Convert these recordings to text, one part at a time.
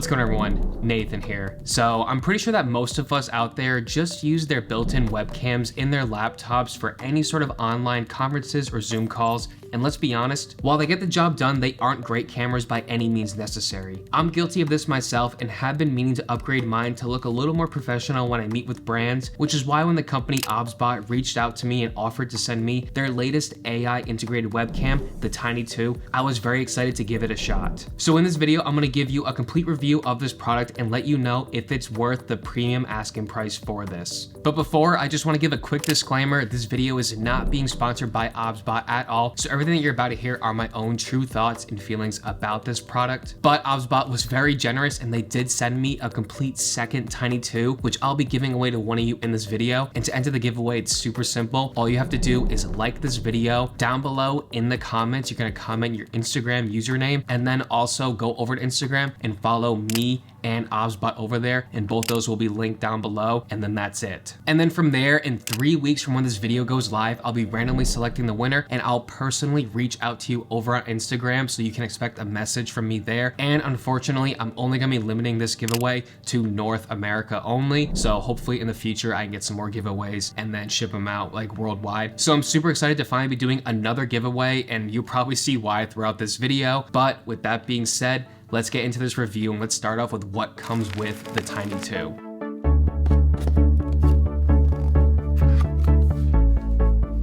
What's going on, everyone? Nathan here. So I'm pretty sure that most of us out there just use their built-in webcams in their laptops for any sort of online conferences or Zoom calls. And let's be honest, while they get the job done, they aren't great cameras by any means necessary. I'm guilty of this myself and have been meaning to upgrade mine to look a little more professional when I meet with brands, which is why when the company OBSBOT reached out to me and offered to send me their latest AI integrated webcam, the Tiny 2, I was very excited to give it a shot. So in this video, I'm going to give you a complete review of this product and let you know if it's worth the premium asking price for this. But before, I just want to give a quick disclaimer. This video is not being sponsored by OBSBOT at all, so everything that you're about to hear are my own true thoughts and feelings about this product. But OBSBOT was very generous and they did send me a complete second Tiny 2, which I'll be giving away to one of you in this video. And to enter the giveaway, it's super simple. All you have to do is like this video. Down below in the comments, you're going to comment your Instagram username and then also go over to Instagram and follow me and OBSBOT over there, and both those will be linked down below, and then that's it. And then from there, in 3 weeks from when this video goes live, I'll be randomly selecting the winner and I'll personally reach out to you over on Instagram, so you can expect a message from me there. And unfortunately, I'm only gonna be limiting this giveaway to North America only, so hopefully in the future I can get some more giveaways and then ship them out like worldwide. So I'm super excited to finally be doing another giveaway, and you'll probably see why throughout this video. But with that being said, let's get into this review and let's start off with what comes with the Tiny 2.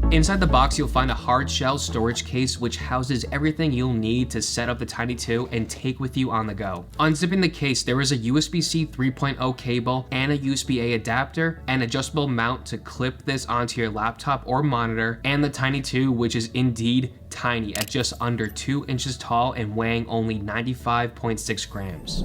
Inside the box, you'll find a hard shell storage case which houses everything you'll need to set up the Tiny 2 and take with you on the go. Unzipping the case, there is a USB-C 3.0 cable and a USB-A adapter, an adjustable mount to clip this onto your laptop or monitor, and the Tiny 2, which is indeed tiny at just under 2 inches tall and weighing only 95.6 grams.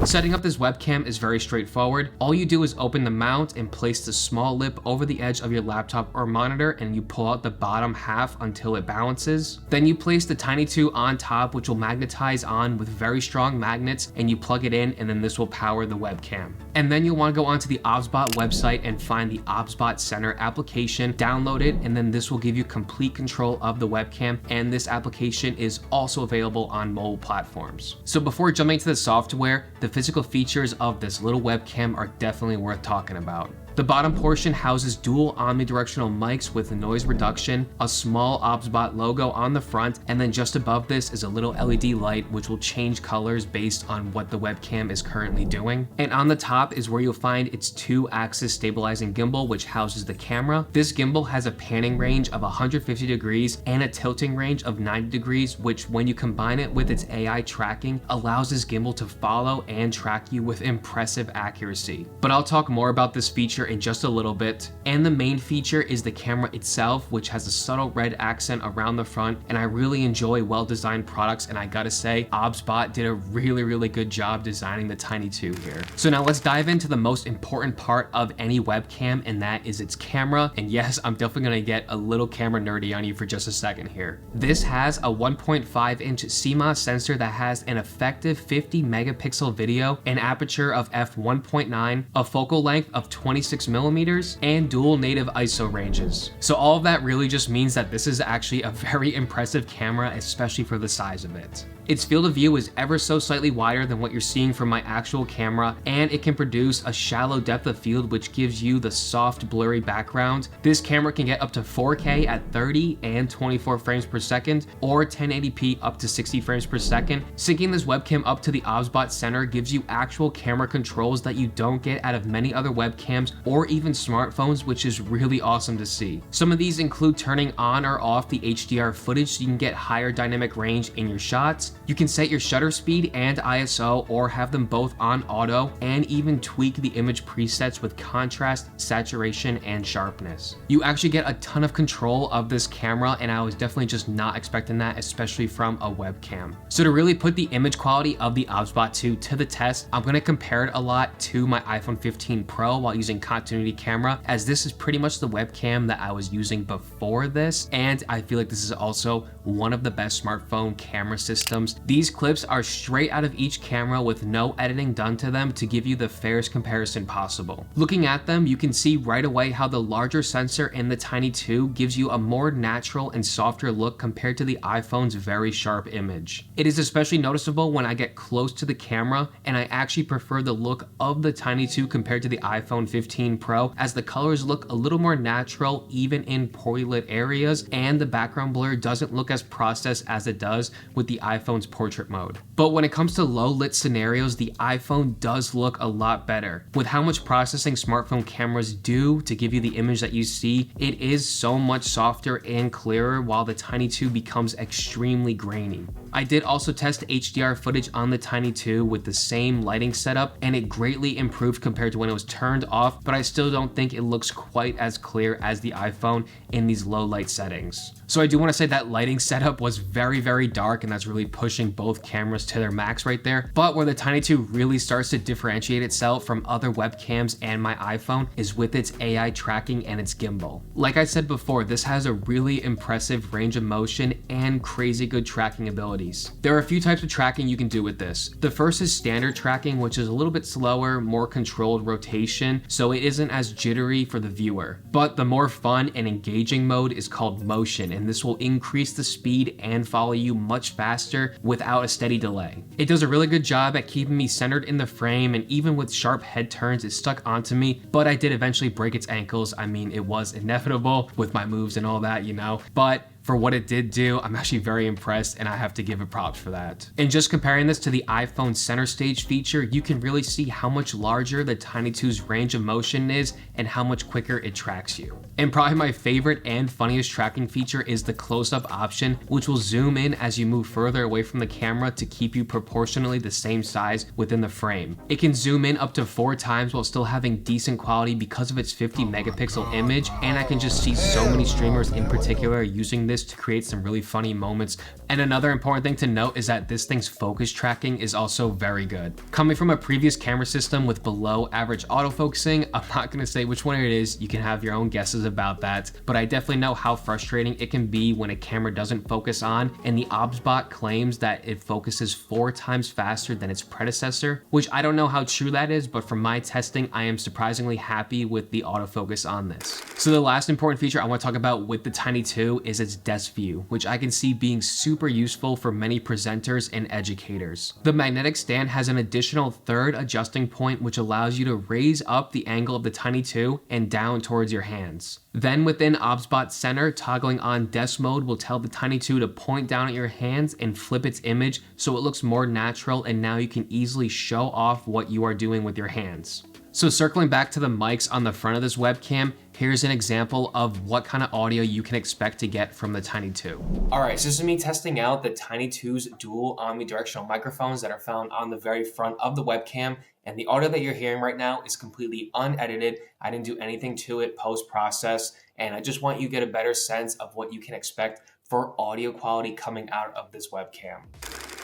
Setting up this webcam is very straightforward. All you do is open the mount and place the small lip over the edge of your laptop or monitor, and you pull out the bottom half until it balances. Then you place the Tiny 2 on top, which will magnetize on with very strong magnets, and you plug it in, and then this will power the webcam. And then you'll want to go onto the OBSBOT website and find the OBSBOT Center application, download it, and then this will give you complete control of the webcam, and this application is also available on mobile platforms. So before jumping into the software, the physical features of this little webcam are definitely worth talking about. The bottom portion houses dual omnidirectional mics with noise reduction, a small OBSBOT logo on the front, and then just above this is a little LED light which will change colors based on what the webcam is currently doing. And on the top is where you'll find its 2-axis stabilizing gimbal, which houses the camera. This gimbal has a panning range of 150 degrees and a tilting range of 90 degrees, which when you combine it with its AI tracking, allows this gimbal to follow and track you with impressive accuracy. But I'll talk more about this feature in just a little bit. And the main feature is the camera itself, which has a subtle red accent around the front, and I really enjoy well-designed products, and I gotta say, OBSBOT did a really good job designing the Tiny 2 here. So now let's dive into the most important part of any webcam, and that is its camera. And yes, I'm definitely gonna get a little camera nerdy on you for just a second here. This has a 1.5-inch CMOS sensor that has an effective 50 megapixel video, an aperture of f1.9, a focal length of 26 millimeters, and dual native ISO ranges. So all of that really just means that this is actually a very impressive camera, especially for the size of it. Its field of view is ever so slightly wider than what you're seeing from my actual camera, and it can produce a shallow depth of field which gives you the soft blurry background. This camera can get up to 4K at 30 and 24 frames per second, or 1080p up to 60 frames per second. Syncing this webcam up to the OBSBOT Center gives you actual camera controls that you don't get out of many other webcams or even smartphones, which is really awesome to see. Some of these include turning on or off the HDR footage so you can get higher dynamic range in your shots. You can set your shutter speed and ISO or have them both on auto, and even tweak the image presets with contrast, saturation, and sharpness. You actually get a ton of control of this camera, and I was definitely just not expecting that, especially from a webcam. So to really put the image quality of the OBSBOT 2 to the test, I'm going to compare it a lot to my iPhone 15 Pro while using continuity camera, as this is pretty much the webcam that I was using before this, and I feel like this is also one of the best smartphone camera systems. These clips are straight out of each camera with no editing done to them to give you the fairest comparison possible. Looking at them, you can see right away how the larger sensor in the Tiny 2 gives you a more natural and softer look compared to the iPhone's very sharp image. It is especially noticeable when I get close to the camera, and I actually prefer the look of the Tiny 2 compared to the iPhone 15 Pro, as the colors look a little more natural even in poorly lit areas, and the background blur doesn't look as processed as it does with the iPhone's portrait mode. But when it comes to low lit scenarios, the iPhone does look a lot better. With how much processing smartphone cameras do to give you the image that you see, it is so much softer and clearer, while the Tiny 2 becomes extremely grainy. I did also test HDR footage on the Tiny 2 with the same lighting setup, and it greatly improved compared to when it was turned off, but I still don't think it looks quite as clear as the iPhone in these low light settings. So I do want to say that lighting setup was very, very dark, and that's really pushing both cameras to their max right there. But where the Tiny 2 really starts to differentiate itself from other webcams and my iPhone is with its AI tracking and its gimbal. Like I said before, this has a really impressive range of motion and crazy good tracking abilities. There are a few types of tracking you can do with this. The first is standard tracking, which is a little bit slower, more controlled rotation, so it isn't as jittery for the viewer. But the more fun and engaging mode is called motion, and this will increase the speed and follow you much faster without a steady delay. It does a really good job at keeping me centered in the frame, and even with sharp head turns, it stuck onto me, but I did eventually break its ankles. I mean, it was inevitable with my moves and all that, you know, but for what it did do, I'm actually very impressed, and I have to give it props for that. And just comparing this to the iPhone center stage feature, you can really see how much larger the Tiny 2's range of motion is and how much quicker it tracks you. And probably my favorite and funniest tracking feature is the close-up option, which will zoom in as you move further away from the camera to keep you proportionally the same size within the frame. It can zoom in up to 4 times while still having decent quality because of its 50 megapixel image, and I can just see so many streamers in particular using this to create some really funny moments. And another important thing to note is that this thing's focus tracking is also very good. Coming from a previous camera system with below average autofocusing, I'm not gonna say which one it is, you can have your own guesses about that, but I definitely know how frustrating it can be when a camera doesn't focus on, and the OBSBOT claims that it focuses 4 times faster than its predecessor, which I don't know how true that is, but from my testing, I am surprisingly happy with the autofocus on this. So the last important feature I want to talk about with the Tiny 2 is its desk view, which I can see being super useful for many presenters and educators. The magnetic stand has an additional third adjusting point, which allows you to raise up the angle of the Tiny 2 and down towards your hands. Then within OBSBOT Center, toggling on desk mode will tell the Tiny 2 to point down at your hands and flip its image so it looks more natural, and now you can easily show off what you are doing with your hands. So circling back to the mics on the front of this webcam, here's an example of what kind of audio you can expect to get from the Tiny 2. All right, so this is me testing out the Tiny 2's dual omnidirectional microphones that are found on the very front of the webcam. And the audio that you're hearing right now is completely unedited. I didn't do anything to it post-process, and I just want you to get a better sense of what you can expect for audio quality coming out of this webcam.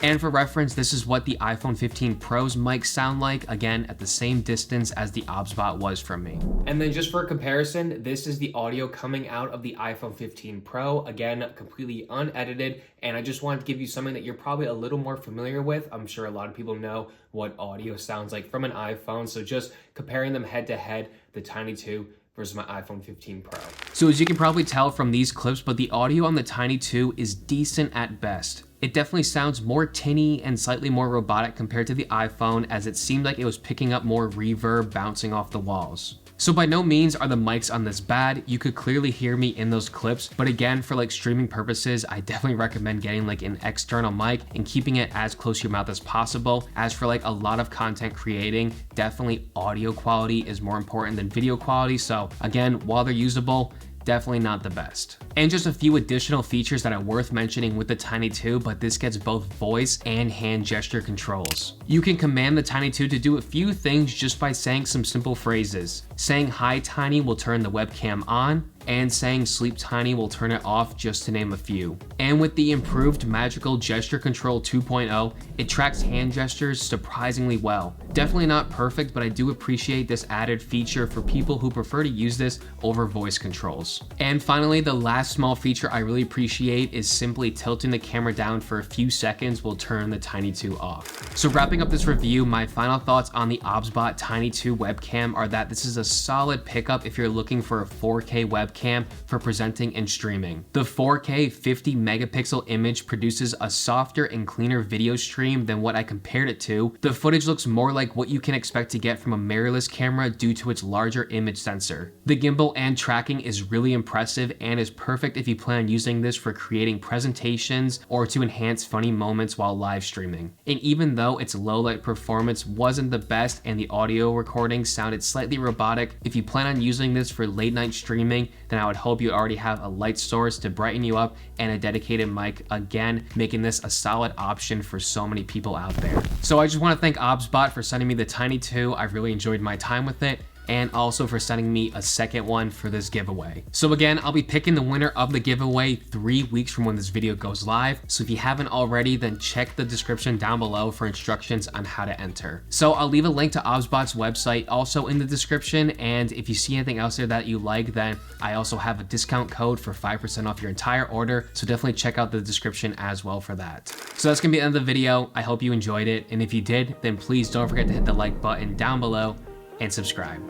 And for reference, this is what the iPhone 15 Pro's mics sound like, again, at the same distance as the OBSBOT was from me. And then just for comparison, this is the audio coming out of the iPhone 15 Pro, again, completely unedited. And I just wanted to give you something that you're probably a little more familiar with. I'm sure a lot of people know what audio sounds like from an iPhone. So just comparing them head to head, the Tiny 2 versus my iPhone 15 Pro. So as you can probably tell from these clips, but the audio on the Tiny 2 is decent at best. It definitely sounds more tinny and slightly more robotic compared to the iPhone, as it seemed like it was picking up more reverb bouncing off the walls. So by no means are the mics on this bad. You could clearly hear me in those clips, but again, for like streaming purposes, I definitely recommend getting like an external mic and keeping it as close to your mouth as possible. As for like a lot of content creating, definitely audio quality is more important than video quality. So again, while they're usable, definitely not the best. And just a few additional features that are worth mentioning with the Tiny 2, but this gets both voice and hand gesture controls. You can command the Tiny 2 to do a few things just by saying some simple phrases. Saying "Hi Tiny" will turn the webcam on, and saying sleep tiny will turn it off, just to name a few. And with the improved Magical Gesture Control 2.0, it tracks hand gestures surprisingly well. Definitely not perfect, but I do appreciate this added feature for people who prefer to use this over voice controls. And finally, the last small feature I really appreciate is simply tilting the camera down for a few seconds will turn the Tiny 2 off. So wrapping up this review, my final thoughts on the OBSBOT Tiny 2 webcam are that this is a solid pickup if you're looking for a 4K webcam for presenting and streaming. The 4K 50 megapixel image produces a softer and cleaner video stream than what I compared it to. The footage looks more like what you can expect to get from a mirrorless camera due to its larger image sensor. The gimbal and tracking is really impressive and is perfect if you plan on using this for creating presentations or to enhance funny moments while live streaming. And even though its low light performance wasn't the best and the audio recording sounded slightly robotic, if you plan on using this for late night streaming, then I would hope you already have a light source to brighten you up and a dedicated mic, again making this a solid option for so many people out there. So I just want to thank OBSBOT for sending me the Tiny 2. I really enjoyed my time with it, and also for sending me a second one for this giveaway. So again, I'll be picking the winner of the giveaway 3 weeks from when this video goes live. So if you haven't already, then check the description down below for instructions on how to enter. So I'll leave a link to OBSBOT's website also in the description. And if you see anything else there that you like, then I also have a discount code for 5% off your entire order. So definitely check out the description as well for that. So that's gonna be the end of the video. I hope you enjoyed it. And if you did, then please don't forget to hit the like button down below and subscribe.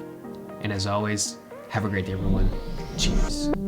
And as always, have a great day, everyone. Cheers.